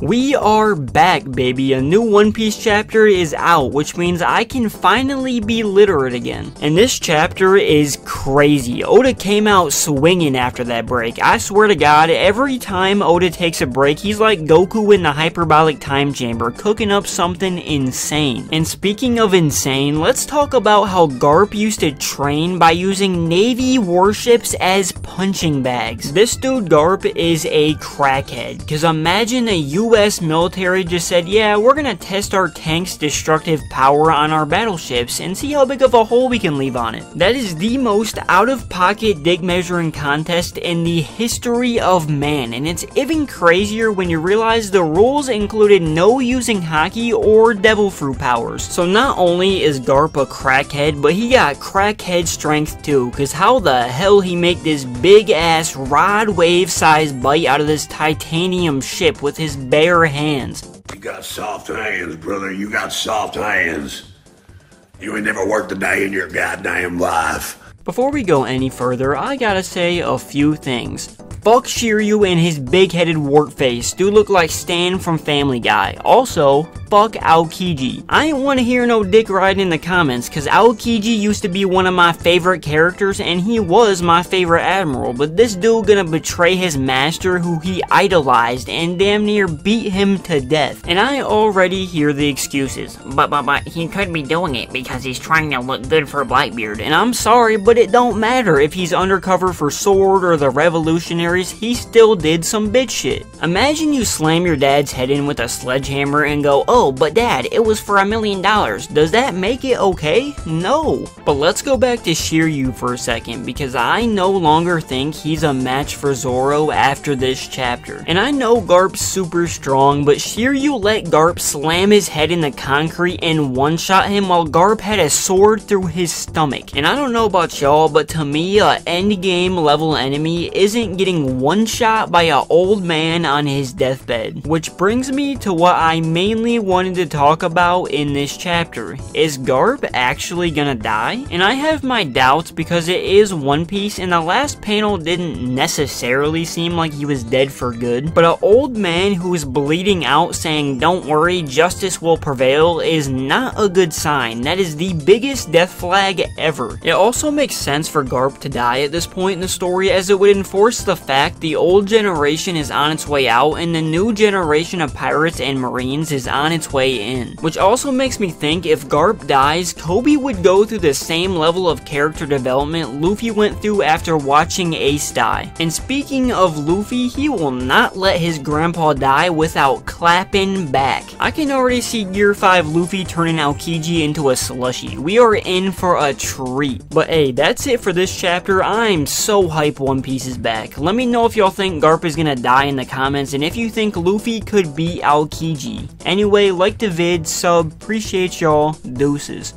We are back, baby. A new One Piece chapter is out, which means I can finally be literate again. And this chapter is crazy. Oda came out swinging after that break. I swear to God, every time Oda takes a break, he's like Goku in the hyperbolic time chamber, cooking up something insane. And speaking of insane, let's talk about how Garp used to train by using Navy warships as punching bags. This dude Garp is a crackhead, because imagine a US military just said, yeah, we're gonna test our tanks' destructive power on our battleships and see how big of a hole we can leave on it. That is the most out-of-pocket dick measuring contest in the history of man, and it's even crazier when you realize the rules included no using haki or devil fruit powers. So not only is Garp a crackhead, but he got crackhead strength too, cause how the hell he make this big ass rod wave sized bite out of this titanium ship with his bare hands? You got soft hands, brother. You got soft hands. You ain't never worked a day in your goddamn life. Before we go any further, I gotta say a few things. Fuck Shiryu and his big-headed wart face. Dude look like Stan from Family Guy. Also, fuck Aokiji. I ain't wanna hear no dick riding in the comments, cause Aokiji used to be one of my favorite characters and he was my favorite admiral, but this dude gonna betray his master who he idolized and damn near beat him to death. And I already hear the excuses. But he could be doing it because he's trying to look good for Blackbeard. And I'm sorry, but it don't matter if he's undercover for Sword or the Revolutionaries, he still did some bitch shit. Imagine you slam your dad's head in with a sledgehammer and go, oh, but dad, it was for $1 million. Does that make it okay? No. But let's go back to Shiryu for a second, because I no longer think he's a match for Zoro after this chapter. And I know Garp's super strong, but Shiryu let Garp slam his head in the concrete and one-shot him while Garp had a sword through his stomach. And I don't know about y'all, but to me, a endgame level enemy isn't getting one shot by an old man on his deathbed. Which brings me to what I mainly wanted to talk about in this chapter. Is Garp actually gonna die? And I have my doubts because it is One Piece and the last panel didn't necessarily seem like he was dead for good, but an old man who is bleeding out saying don't worry, justice will prevail is not a good sign. That is the biggest death flag ever. It also makes sense for Garp to die at this point in the story, as it would enforce the fact the old generation is on its way out and the new generation of pirates and marines is on its way in. Which also makes me think if Garp dies, Kobe would go through the same level of character development Luffy went through after watching Ace die. And speaking of Luffy, he will not let his grandpa die without clapping back. I can already see Gear 5 Luffy turning Aokiji into a slushie. We are in for a treat. But hey, that's it for this chapter. I'm so hype One Piece is back. Let me know if y'all think Garp is gonna die in the comments and if you think Luffy could beat Aokiji. Anyway, like the vid, sub, appreciate y'all, deuces.